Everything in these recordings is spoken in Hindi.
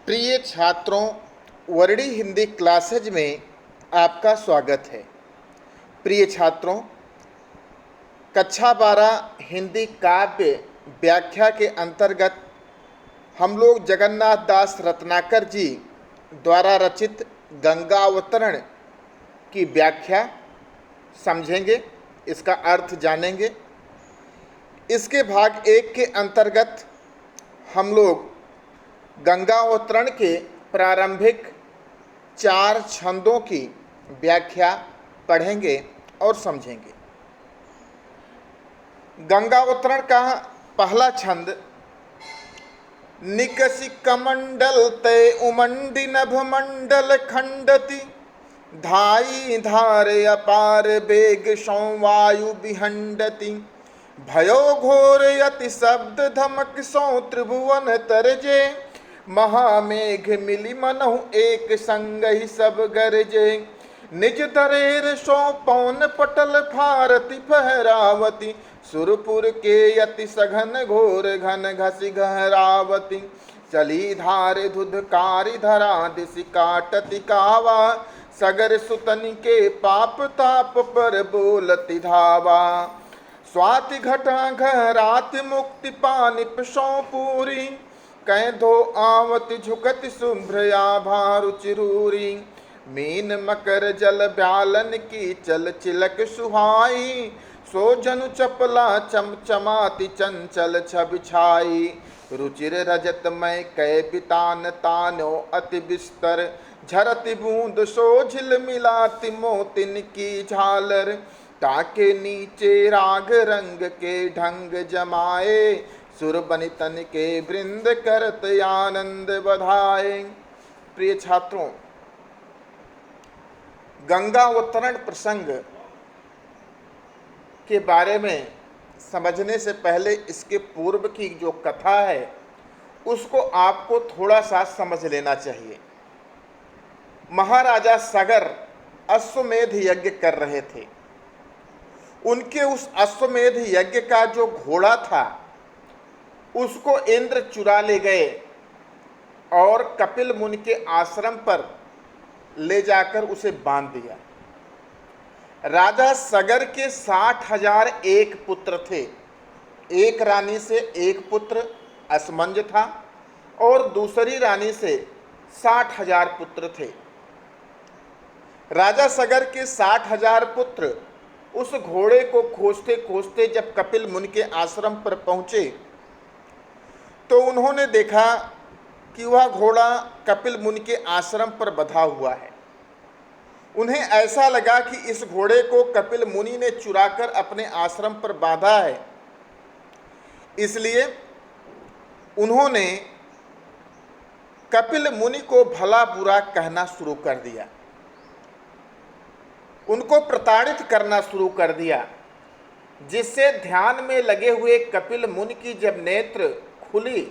प्रिय छात्रों, वर्डी हिंदी क्लासेज में आपका स्वागत है। प्रिय छात्रों, कक्षा 12 हिंदी काव्य व्याख्या के अंतर्गत हम लोग जगन्नाथ दास रत्नाकर जी द्वारा रचित गंगावतरण की व्याख्या समझेंगे, इसका अर्थ जानेंगे। इसके भाग 1 के अंतर्गत हम लोग गंगावतरण के प्रारंभिक 4 छंदों की व्याख्या पढ़ेंगे और समझेंगे। गंगावतरण का पहला छंद निकसि कमंडल तय उमंडी नभ मंडल खंडति धाई धार अपार बेग वायु विहंडति भयो घोर यति शब्द धमक सौ त्रिभुवन तरजे महामेघ मिली मनहु एक संग ही सब गरजे निज दरेर सो पौन पटल भारती फहरावती सुरपुर के यति सघन घोर घन घसी गहरावती चली धार धुधकारी धरा दिशि काटति कावा सगर सुतनि के पाप ताप पर बोलति धावा स्वाति घटा घरात मुक्ति पानिप सौ पूरी कह धो आवति झुकति शुभ्रया भारुचिरूरी मीन मकर जल ब्यालन की चल चिलक सुहाई सो जनु चपला चमचमाति चंचल छब छाई रुचिर रजतमय कै पितान तानो अति बिस्तर झरति बूंद सो झिल मिलाति मोतिन की झालर ताके नीचे राग रंग के ढंग जमाए सुर बनितन के वृंद करत आनंद बधाए। प्रिय छात्रों, गंगावतरण प्रसंग के बारे में समझने से पहले इसके पूर्व की जो कथा है उसको आपको थोड़ा सा समझ लेना चाहिए। महाराजा सगर अश्वमेध यज्ञ कर रहे थे। उनके उस अश्वमेध यज्ञ का जो घोड़ा था उसको इंद्र चुरा ले गए और कपिल मुनि के आश्रम पर ले जाकर उसे बांध दिया। राजा सगर के 60,001 पुत्र थे। एक रानी से एक पुत्र असमंज था और दूसरी रानी से 60,000 पुत्र थे। राजा सगर के 60,000 पुत्र उस घोड़े को खोजते खोजते जब कपिल मुनि के आश्रम पर पहुंचे तो उन्होंने देखा कि वह घोड़ा कपिल मुनि के आश्रम पर बंधा हुआ है। उन्हें ऐसा लगा कि इस घोड़े को कपिल मुनि ने चुराकर अपने आश्रम पर बांधा है, इसलिए उन्होंने कपिल मुनि को भला बुरा कहना शुरू कर दिया, उनको प्रताड़ित करना शुरू कर दिया, जिससे ध्यान में लगे हुए कपिल मुनि की जब नेत्र खुली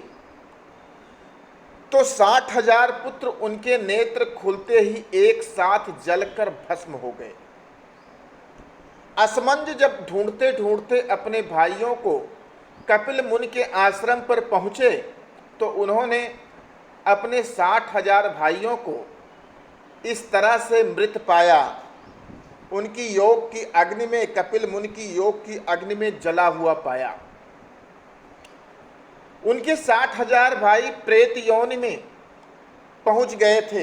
तो 60,000 पुत्र उनके नेत्र खुलते ही एक साथ जलकर भस्म हो गए। असमंज जब ढूंढते ढूंढते अपने भाइयों को कपिल मुनि के आश्रम पर पहुंचे तो उन्होंने अपने 60,000 भाइयों को इस तरह से मृत पाया, उनकी योग की अग्नि में, कपिल मुनि की योग की अग्नि में जला हुआ पाया। उनके 60,000 भाई प्रेत यौन में पहुंच गए थे।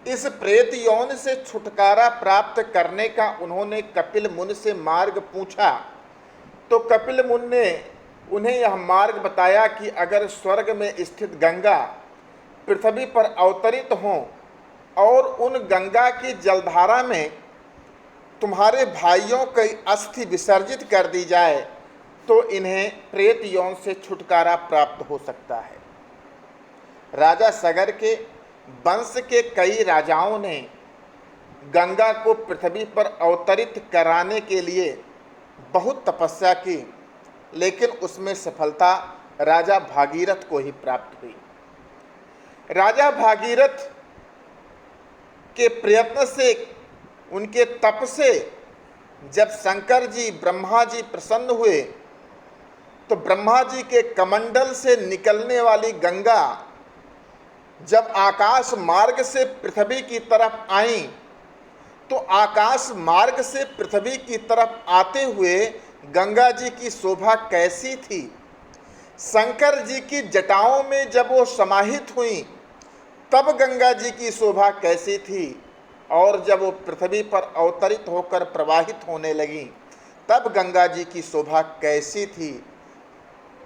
इस प्रेत यौन से छुटकारा प्राप्त करने का उन्होंने कपिल मुनि से मार्ग पूछा तो कपिल मुनि ने उन्हें यह मार्ग बताया कि अगर स्वर्ग में स्थित गंगा पृथ्वी पर अवतरित हों और उन गंगा की जलधारा में तुम्हारे भाइयों की अस्थि विसर्जित कर दी जाए तो इन्हें प्रेत यौन से छुटकारा प्राप्त हो सकता है। राजा सगर के वंश के कई राजाओं ने गंगा को पृथ्वी पर अवतरित कराने के लिए बहुत तपस्या की, लेकिन उसमें सफलता राजा भागीरथ को ही प्राप्त हुई। राजा भागीरथ के प्रयत्न से, उनके तप से जब शंकर जी, ब्रह्मा जी प्रसन्न हुए तो ब्रह्मा जी के कमंडल से निकलने वाली गंगा जब आकाश मार्ग से पृथ्वी की तरफ आई तो आकाश मार्ग से पृथ्वी की तरफ आते हुए गंगा जी की शोभा कैसी थी। शंकर जी की जटाओं में जब वो समाहित हुई तब गंगा जी की शोभा कैसी थी, और जब वो पृथ्वी पर अवतरित होकर प्रवाहित होने लगी तब गंगा जी की शोभा कैसी थी।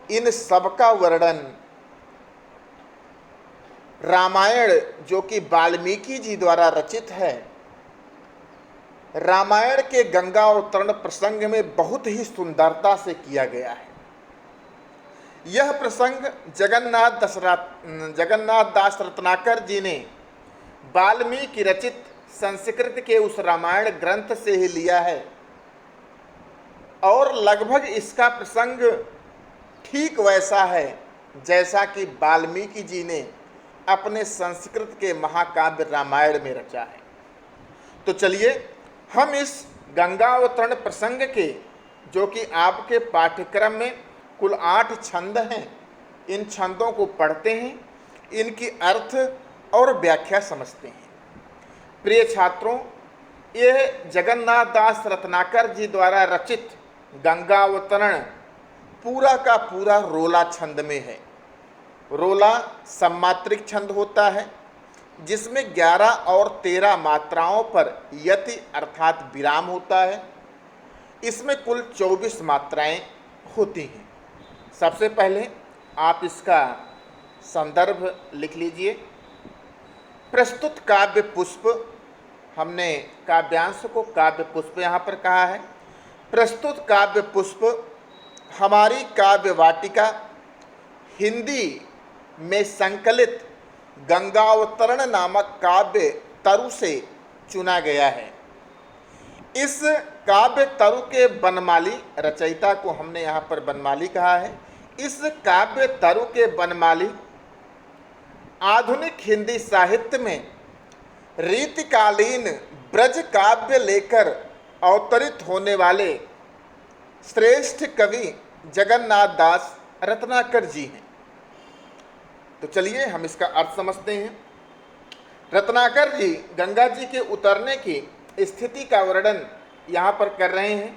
इन सब का वर्णन रामायण, जो कि वाल्मीकि जी द्वारा रचित है, रामायण के गंगा अवतरण प्रसंग में बहुत ही सुंदरता से किया गया है। यह प्रसंग जगन्नाथ दास रत्नाकर जी ने वाल्मीकि रचित संस्कृत के उस रामायण ग्रंथ से ही लिया है, और लगभग इसका प्रसंग ठीक वैसा है जैसा कि वाल्मीकि जी ने अपने संस्कृत के महाकाव्य रामायण में रचा है। तो चलिए हम इस गंगावतरण प्रसंग के, जो कि आपके पाठ्यक्रम में कुल 8 छंद हैं, इन छंदों को पढ़ते हैं, इनकी अर्थ और व्याख्या समझते हैं। प्रिय छात्रों, यह जगन्नाथ दास रत्नाकर जी द्वारा रचित गंगावतरण पूरा का पूरा रोला छंद में है। रोला सम्मात्रिक छंद होता है जिसमें 11 और 13 मात्राओं पर यति अर्थात विराम होता है। इसमें कुल 24 मात्राएं होती हैं। सबसे पहले आप इसका संदर्भ लिख लीजिए। प्रस्तुत काव्य पुष्प, हमने काव्यांश को काव्य पुष्प यहाँ पर कहा है। प्रस्तुत काव्य पुष्प हमारी काव्य वाटिका हिंदी में संकलित गंगावतरण नामक काव्य तरु से चुना गया है। इस काव्य तरु के बनमाली, रचयिता को हमने यहाँ पर बनमाली कहा है। इस काव्य तरु के बनमाली आधुनिक हिंदी साहित्य में रीतिकालीन ब्रज काव्य लेकर अवतरित होने वाले श्रेष्ठ कवि जगन्नाथ दास रत्नाकर जी हैं। तो चलिए हम इसका अर्थ समझते हैं। रत्नाकर जी गंगा जी के उतरने की स्थिति का वर्णन यहाँ पर कर रहे हैं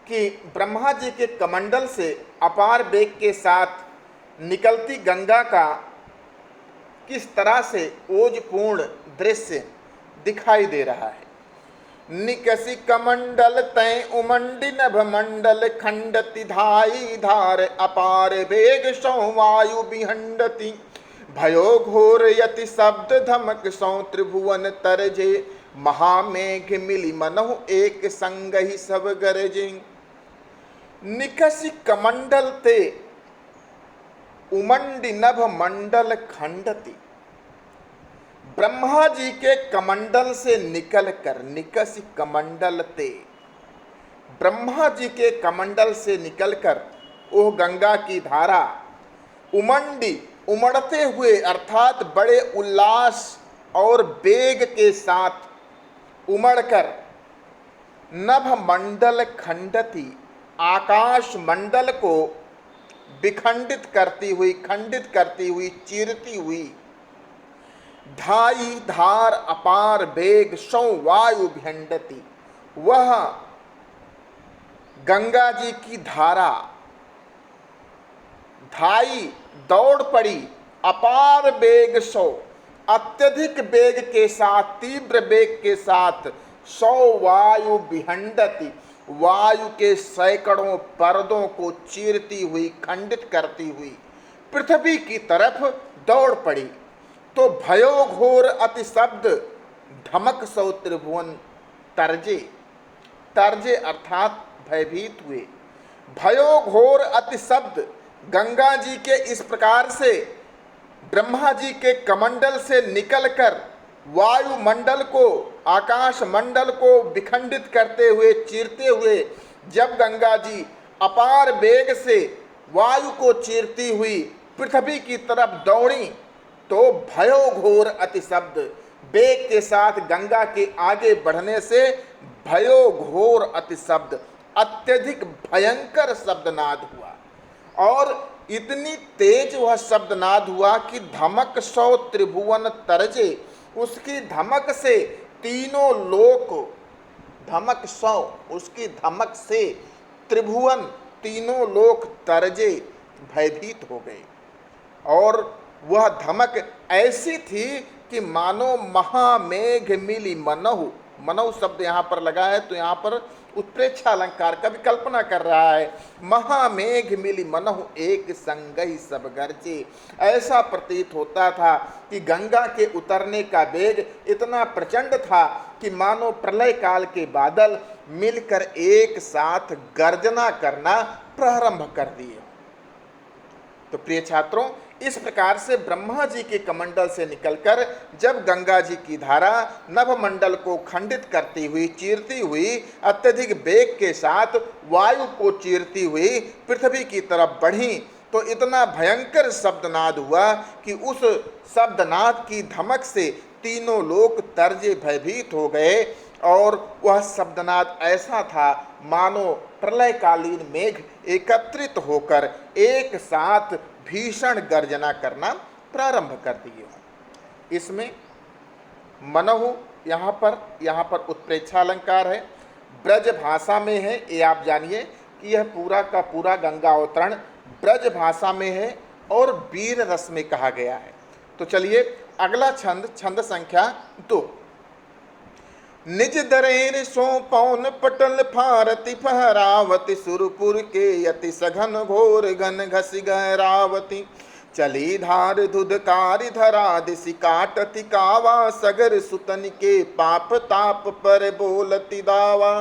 कि ब्रह्मा जी के कमंडल से अपार वेग के साथ निकलती गंगा का किस तरह से ओजपूर्ण दृश्य दिखाई दे रहा है। निकसी कमंडल तय उमंडी नभ मंडल खंडति धाई धार अपार वेग सौ वायु विहंडति भयो घोर यति शब्द धमक सौ त्रिभुवन तरजे महामेघ मिली मनहु एक संग ही सब गरजे। निकसी कमंडल ते उमंडी नभ मंडल खंडति, ब्रह्मा जी के कमंडल से निकलकर, निकसी कमंडल ते, ब्रह्मा जी के कमंडल से निकलकर वह गंगा की धारा उमंडी, उमड़ते हुए अर्थात बड़े उल्लास और वेग के साथ उमड़कर नभ मंडल खंडति, आकाश मंडल को विखंडित करती हुई, खंडित करती हुई, चीरती हुई, धाई धार अपार वेग सौ वायु भिंडति, वह गंगा जी की धारा धाई दौड़ पड़ी, अपार वेग सौ, अत्यधिक वेग के साथ, तीव्र वेग के साथ, सौ वायु विहंडति, वायु के सैकड़ों पर्दों को चीरती हुई, खंडित करती हुई पृथ्वी की तरफ दौड़ पड़ी। तो भयो घोर अति शब्द धमक सौ त्रिभुवन तरजे, तरजे अर्थात भयभीत हुए। भयो घोर अति शब्द, गंगा जी के इस प्रकार से ब्रह्मा जी के कमंडल से निकलकर वायुमंडल को, आकाश मंडल को विखंडित करते हुए, चीरते हुए जब गंगा जी अपार वेग से वायु को चीरती हुई पृथ्वी की तरफ दौड़ी तो भयो घोर अति शब्द, वेग के साथ गंगा के आगे बढ़ने से भयो घोर अति शब्द, अत्यधिक भयंकर शब्दनाद हुआ। और इतनी तेज वह शब्दनाद हुआ कि धमक सौ त्रिभुवन तरजे, उसकी धमक से तीनों लोक, धमक सौ, उसकी धमक से त्रिभुवन, तीनों लोक तरजे, भयभीत हो गए। और वह धमक ऐसी थी कि मानो महामेघ मिली मनहु, मनहु शब्द यहाँ पर लगा है तो यहाँ पर उत्प्रेक्षा अलंकार का भी कल्पना कर रहा है। महामेघ मिली मनहु एक संगहि सब गरजे, ऐसा प्रतीत होता था कि गंगा के उतरने का वेग इतना प्रचंड था कि मानो प्रलय काल के बादल मिलकर एक साथ गर्जना करना प्रारंभ कर दिए। तो प्रिय छात्रों, इस प्रकार से ब्रह्मा जी के कमंडल से निकलकर जब गंगा जी की धारा नभमंडल को खंडित करती हुई, चीरती हुई, अत्यधिक वेग के साथ वायु को चीरती हुई पृथ्वी की तरफ बढ़ी, तो इतना भयंकर शब्दनाद हुआ कि उस शब्दनाद की धमक से तीनों लोग तर्जे भयभीत हो गए। और वह शब्दनाद ऐसा था मानो प्रलयकालीन मेघ एकत्रित होकर एक साथ भीषण गर्जना करना प्रारंभ कर दिए। इसमें मनहु यहाँ पर उत्प्रेक्षा अलंकार है, ब्रज भाषा में है। ये आप जानिए कि यह पूरा का पूरा गंगा अवतरण ब्रज भाषा में है और वीर रस में कहा गया है। तो चलिए अगला छंद, छंद संख्या 2। निज दरेर सो पौन पटल फारति फहरावती, सुरपुर के यति सघन घोर घन घसी गहरावती, चली धार धुधकारी धरा दिशि काटति कावा, सगर सुतन के पाप ताप पर बोलती दावा।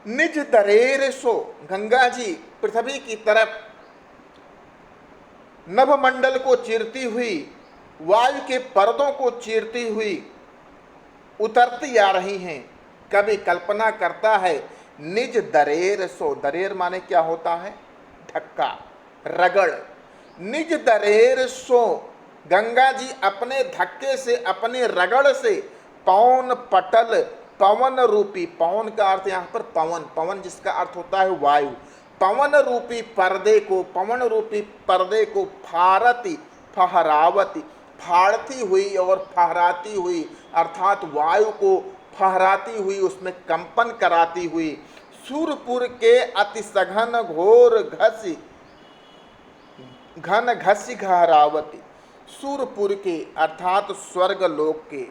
निज दरेर सो, गंगा जी पृथ्वी की तरफ नभमंडल को चीरती हुई, वायु के पर्दों को चीरती हुई उतरती आ रही हैं। कभी कल्पना करता है निज दरेर सो, दरेर माने क्या होता है? धक्का, रगड़। निज दरेर सो, गंगा जी अपने धक्के से, अपने रगड़ से पवन पटल, पवन रूपी, पवन का अर्थ यहाँ पर पवन, पवन जिसका अर्थ होता है वायु, पवन रूपी पर्दे को, पवन रूपी पर्दे को फारती फहरावती, फाड़ती हुई और फहराती हुई, अर्थात वायु को फहराती हुई, उसमें कंपन कराती हुई, सूरपुर के अति सघन घोर घसी, घन घसी घहरावती, सूरपुर के अर्थात स्वर्ग लोक के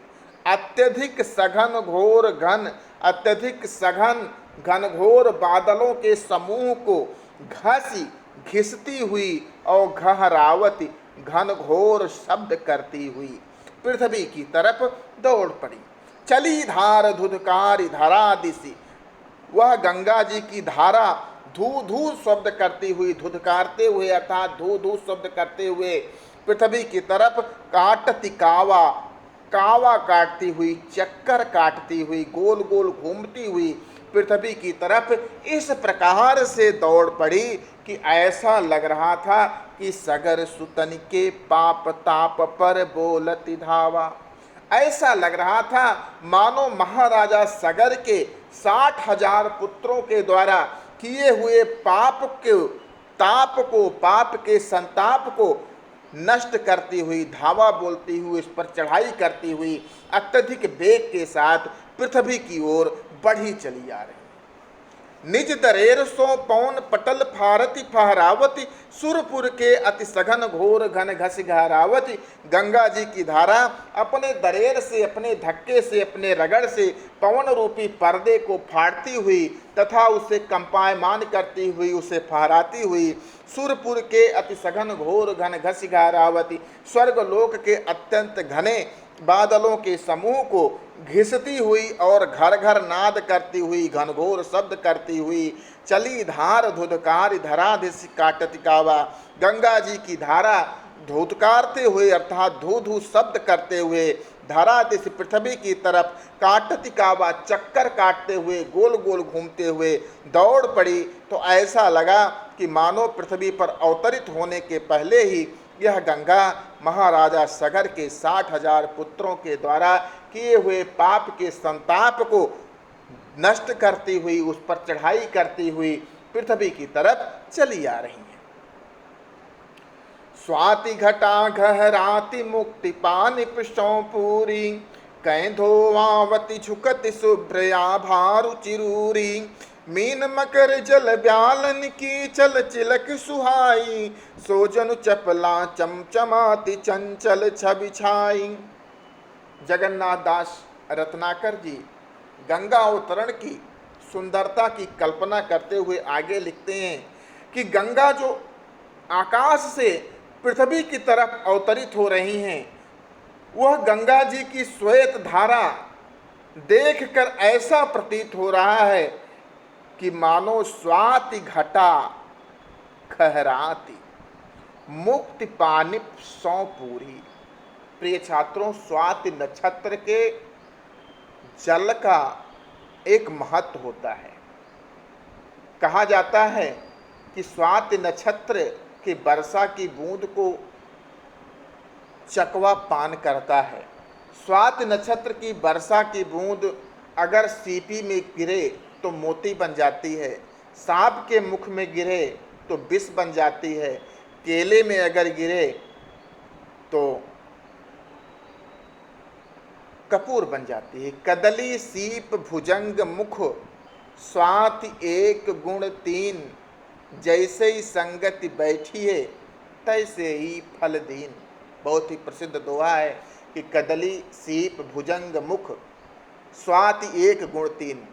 अत्यधिक सघन घोर घन, अत्यधिक सघन घनघोर बादलों के समूह को घसी, घिसती हुई और घहरावती, घनघोर शब्द करती हुई पृथ्वी की तरफ दौड़ पड़ी। चली धार धुधकारी धरा दिशि, वह गंगा जी की धारा धू धू शब्द करती हुई, धुधकारते हुए अर्थात धू धू शब्द करते हुए पृथ्वी की तरफ काटती कावा, कावा काटती हुई, चक्कर काटती हुई, गोल गोल घूमती हुई पृथ्वी की तरफ इस प्रकार से दौड़ पड़ी कि ऐसा लग रहा था कि सगर सुतन के पाप ताप पर बोलती धावा। ऐसा लग रहा था मानो महाराजा सगर के 60,000 पुत्रों के द्वारा किए हुए पाप के ताप को, पाप के संताप को नष्ट करती हुई, धावा बोलती हुई, इस पर चढ़ाई करती हुई अत्यधिक वेग के साथ पृथ्वी की ओर बढ़ी चली आ रही। निज दरेर सो पौन पटल फारती फहरावती, सुरपुर के अति सघन घोर घन घस घहरावती, गंगा जी की धारा अपने दरेर से, अपने धक्के से, अपने रगड़ से पवन रूपी पर्दे को फाड़ती हुई तथा उसे कंपायमान करती हुई, उसे फहराती हुई, सुरपुर के अति सघन घोर घन घस घहरावती, स्वर्गलोक के अत्यंत घने बादलों के समूह को घिसती हुई और घर घर नाद करती हुई, घनघोर शब्द करती हुई, चली धार धुधकार धरा दिश काटती कावा, गंगा जी की धारा धुधकारते हुए अर्थात धू धू शब्द करते हुए धरा दिश पृथ्वी की तरफ काटती कावा, चक्कर काटते हुए, गोल गोल घूमते हुए दौड़ पड़ी। तो ऐसा लगा कि मानो पृथ्वी पर अवतरित होने के पहले ही यह गंगा महाराजा सगर के 60,000 पुत्रों के द्वारा किए हुए पाप के संताप को नष्ट करती हुई, उस पर चढ़ाई करती हुई पृथ्वी की तरफ चली आ रही है। स्वाति घटा घहराति मुक्ति पानि पिशों पूरी, कहीं धोवावती झुकति शुभ्रया भारु चिरूरी, मीन मकर जल ब्यालन की चल चिलक सुहाई, सोजनु चपला चमचमाती चंचल छवि छाई। जगन्नाथ दास रत्नाकर जी गंगा अवतरण की सुंदरता की कल्पना करते हुए आगे लिखते हैं कि गंगा जो आकाश से पृथ्वी की तरफ अवतरित हो रही हैं, वह गंगा जी की श्वेत धारा देखकर ऐसा प्रतीत हो रहा है कि मानो स्वाति घटा खहराती मुक्ति पानी सौ पूरी। प्रिय छात्रों, स्वाति नक्षत्र के जल का एक महत्व होता है। कहा जाता है कि स्वाति नक्षत्र की वर्षा की बूंद को चकवा पान करता है। स्वाति नक्षत्र की वर्षा की बूंद अगर सीपी में गिरे तो मोती बन जाती है, सांप के मुख में गिरे तो विष बन जाती है, केले में अगर गिरे तो कपूर बन जाती है। कदली सीप भुजंग मुख स्वाति एक गुण तीन, जैसे ही संगति बैठिए तैसे ही फल दीन। बहुत ही प्रसिद्ध दोहा है कि कदली सीप भुजंग मुख स्वाति एक गुण तीन।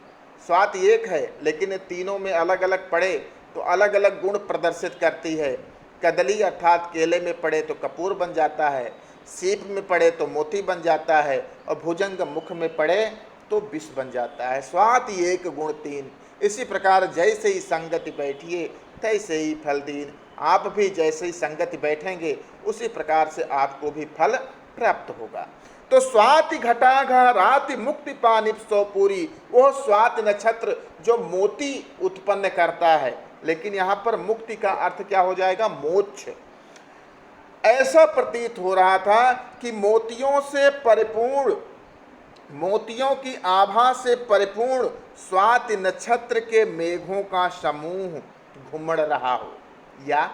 स्वाति एक है लेकिन तीनों में अलग अलग पड़े तो अलग अलग गुण प्रदर्शित करती है। कदली अर्थात केले में पड़े तो कपूर बन जाता है, सीप में पड़े तो मोती बन जाता है, और भुजंग मुख में पड़े तो विष बन जाता है। स्वाति एक गुण तीन। इसी प्रकार जैसे ही संगति बैठिए तैसे ही फल दीन। आप भी जैसे ही संगति बैठेंगे उसी प्रकार से आपको भी फल प्राप्त होगा। तो स्वाति घटा घहराति मुक्ति पानि सौ पूरी, वो स्वाति नक्षत्र जो मोती उत्पन्न करता है, लेकिन यहाँ पर मुक्ति का अर्थ क्या हो जाएगा? मोक्ष। ऐसा प्रतीत हो रहा था कि मोतियों से परिपूर्ण, मोतियों की आभा से परिपूर्ण स्वाति नक्षत्र के मेघों का समूह घुमड़ रहा हो। या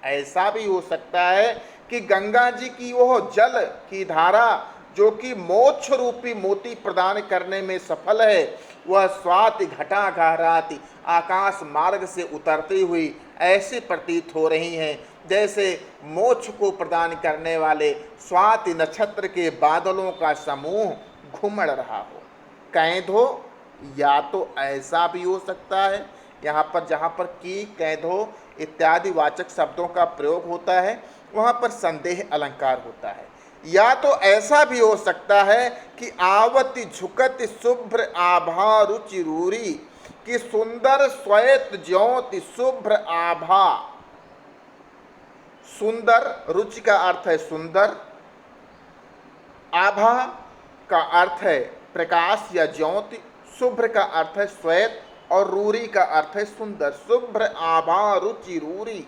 ऐसा भी हो सकता है कि गंगा जी की वह जल की धारा जो कि मोक्ष रूपी मोती प्रदान करने में सफल है, वह स्वाति घटा घहराती आकाश मार्ग से उतरती हुई ऐसी प्रतीत हो रही हैं जैसे मोक्ष को प्रदान करने वाले स्वाति नक्षत्र के बादलों का समूह घुमड़ रहा हो। कैंधो, या तो ऐसा भी हो सकता है, यहाँ पर जहाँ पर की, कैंधो इत्यादि वाचक शब्दों का प्रयोग होता है वहाँ पर संदेह अलंकार होता है। या तो ऐसा भी हो सकता है कि आवति झुकति शुभ्र आभा रुचि रूरी, कि सुंदर श्वेत ज्योति शुभ्र आभा। सुंदर, रुचि का अर्थ है सुंदर, आभा का अर्थ है प्रकाश या ज्योति, शुभ्र का अर्थ है श्वेत और रूरी का अर्थ है सुंदर। शुभ्र आभा रुचि रूरी,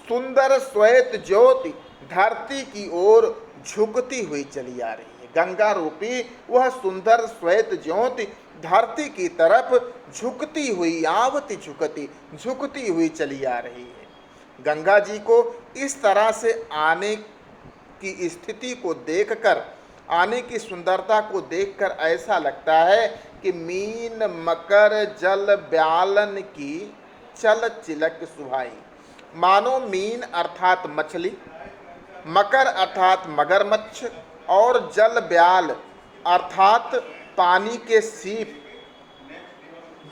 सुंदर श्वेत ज्योति धरती की ओर झुकती हुई चली आ रही है। गंगा रूपी वह सुंदर श्वेत ज्योति धरती की तरफ झुकती हुई, आवती झुकती हुई चली आ रही है। गंगा जी को इस तरह से आने की स्थिति को देखकर, आने की सुंदरता को देखकर ऐसा लगता है कि मीन मकर जल ब्यालन की चल चिलक सुहाई। मानो मीन अर्थात मछली, मकर अर्थात मगरमच्छ और जल ब्याल अर्थात पानी के सीप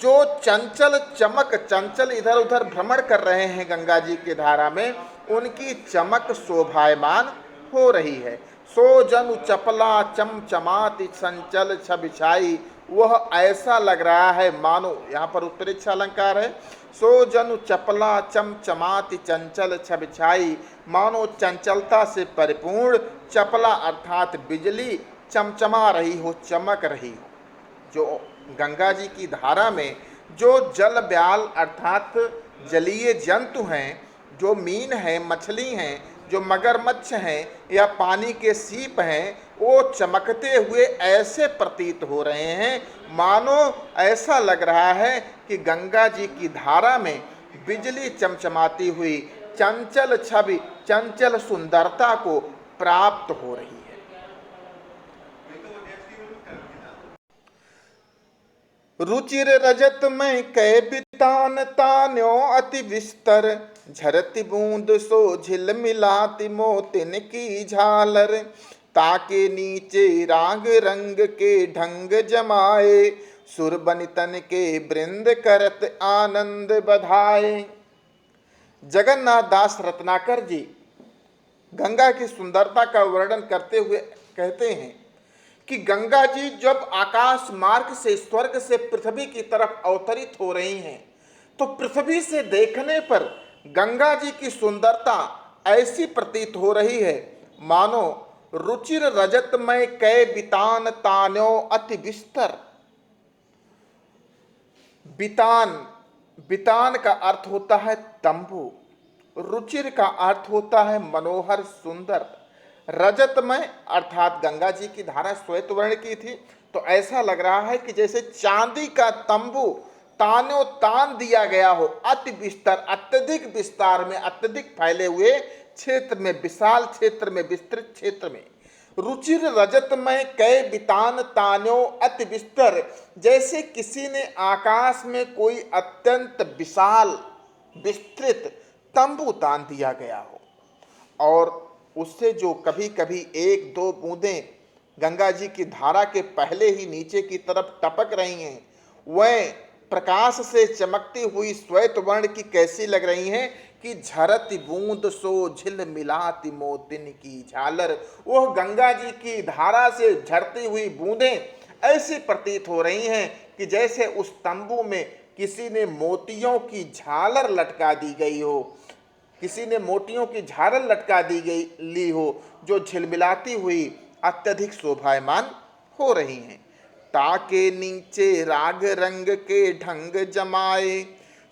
जो चंचल चमक, चंचल इधर उधर भ्रमण कर रहे हैं गंगा जी के धारा में, उनकी चमक शोभायमान हो रही है। सो जनु चपला चमचमाति संचल छबिछाई, वह ऐसा लग रहा है मानो, यहाँ पर उत्तरेच्छ अलंकार है, सो जनु चपला चमचमाति चंचल छबिछाई, मानो चंचलता से परिपूर्ण चपला अर्थात बिजली चमचमा रही हो, चमक रही हो। जो गंगा जी की धारा में जो जल ब्याल अर्थात जलीय जंतु हैं, जो मीन हैं, मछली हैं, जो मगरमच्छ हैं या पानी के सीप हैं, वो चमकते हुए ऐसे प्रतीत हो रहे हैं मानो ऐसा लग रहा है कि गंगा जी की धारा में बिजली चमचमाती हुई चंचल छवि, चंचल सुंदरता को प्राप्त हो रही है। रुचिर रजत में कै बितान तान्यो अति विस्तर, झरती बूंद सो झिल मिलाती मोतिन की झालर, ताके नीचे राग रंग के ढंग जमाए, सुर बनितन के वृंद करत आनंद बधाए। जगन्नाथ दास रत्नाकर जी गंगा की सुंदरता का वर्णन करते हुए कहते हैं कि गंगा जी जब आकाश मार्ग से स्वर्ग से पृथ्वी की तरफ अवतरित हो रही हैं, तो पृथ्वी से देखने पर गंगा जी की सुंदरता ऐसी प्रतीत हो रही है मानो रुचिर रजतमय कै बितान तान्यो अति विस्तर। बितान, बितान का अर्थ होता है तंबू, रुचिर का अर्थ होता है मनोहर सुंदर, रजतमय अर्थात गंगा जी की धारा श्वेत वर्ण की थी, तो ऐसा लग रहा है कि जैसे चांदी का तंबू तानो तान दिया गया हो, अति विस्तर, अत्यधिक विस्तार में, अत्यधिक फैले हुए क्षेत्र में, विशाल क्षेत्र में, विस्तृत क्षेत्र में। रुचिर रजतमय कै बितान तान्यो अति विस्तर, जैसे किसी ने आकाश में कोई अत्यंत विशाल विस्तृत तंबू तान दिया गया हो और उससे जो कभी कभी एक दो बूंदें गंगा जी की धारा के पहले ही नीचे की तरफ टपक रही हैं, वह प्रकाश से चमकती हुई श्वेत वर्ण की कैसी लग रही हैं कि झरती बूंद सो झिल मिलाती मोतिन की झालर। वह गंगा जी की धारा से झरती हुई बूंदें ऐसी प्रतीत हो रही हैं कि जैसे उस तंबू में किसी ने मोतियों की झालर लटका दी गई हो, किसी ने मोतियों की झालर लटका दी गई ली हो, जो झिलमिलाती हुई अत्यधिक शोभायमान हो रही हैं। ताके नीचे राग रंग के ढंग जमाए,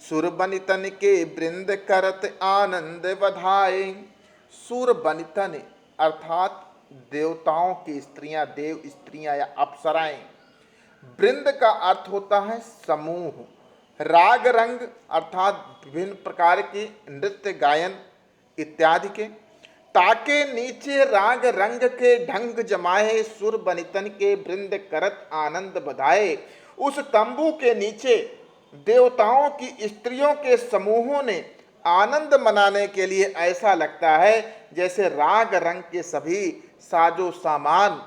सुर बनितन के वृंद करत आनंद बधाए। सुर बनितन अर्थात देवताओं की स्त्रियां, देव स्त्रियां या अप्सराएं। वृंद का अर्थ होता है समूह। राग रंग अर्थात विभिन्न प्रकार के नृत्य गायन इत्यादि के। ताके नीचे राग रंग के ढंग जमाए, सुर बनितन के वृंद करत आनंद बधाए। उस तंबू के नीचे देवताओं की स्त्रियों के समूहों ने आनंद मनाने के लिए ऐसा लगता है जैसे राग रंग के सभी साजो सामान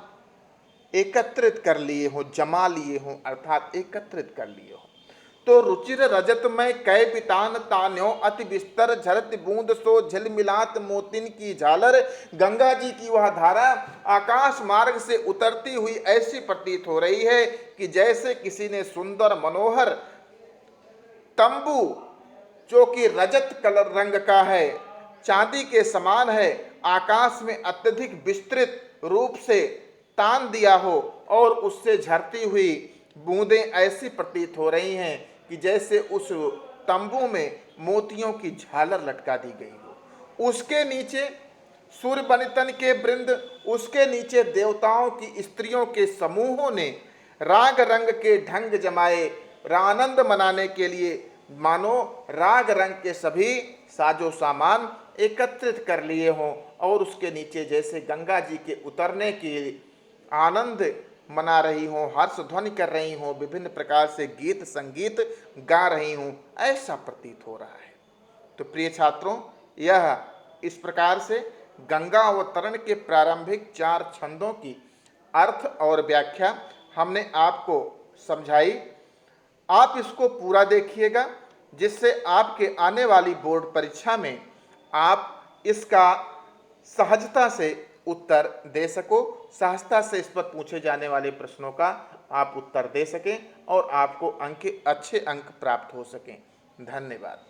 एकत्रित कर लिए हों, जमा लिए हों, अर्थात एकत्रित कर लिए हों। तो रुचिर रजतमय कै बितान तान्यो अति विस्तर, झरत बूंद सो झिल मिलात मोतिन की झालर। गंगा जी की वह धारा आकाश मार्ग से उतरती हुई ऐसी प्रतीत हो रही है कि जैसे किसी ने सुंदर मनोहर तंबू जो कि रजत कलर रंग का है, चांदी के समान है, आकाश में अत्यधिक विस्तृत रूप से तान दिया हो और उससे झरती हुई बूंदें ऐसी प्रतीत हो रही हैं कि जैसे उस तंबू में मोतियों की झालर लटका दी गई हो। उसके नीचे सूर्य बनितन के वृंद, उसके नीचे देवताओं की स्त्रियों के समूहों ने राग रंग के ढंग जमाए, आनंद मनाने के लिए मानो राग रंग के सभी साजो सामान एकत्रित कर लिए हों और उसके नीचे जैसे गंगा जी के उतरने के आनंद मना रही हों, हर्ष ध्वनि कर रही हों, विभिन्न प्रकार से गीत संगीत गा रही हों, ऐसा प्रतीत हो रहा है। तो प्रिय छात्रों, यह इस प्रकार से गंगा अवतरण के प्रारंभिक 4 छंदों की अर्थ और व्याख्या हमने आपको समझाई। आप इसको पूरा देखिएगा जिससे आपके आने वाली बोर्ड परीक्षा में आप इसका सहजता से उत्तर दे सको, सहजता से इस पर पूछे जाने वाले प्रश्नों का आप उत्तर दे सकें और आपको अच्छे अंक प्राप्त हो सकें। धन्यवाद।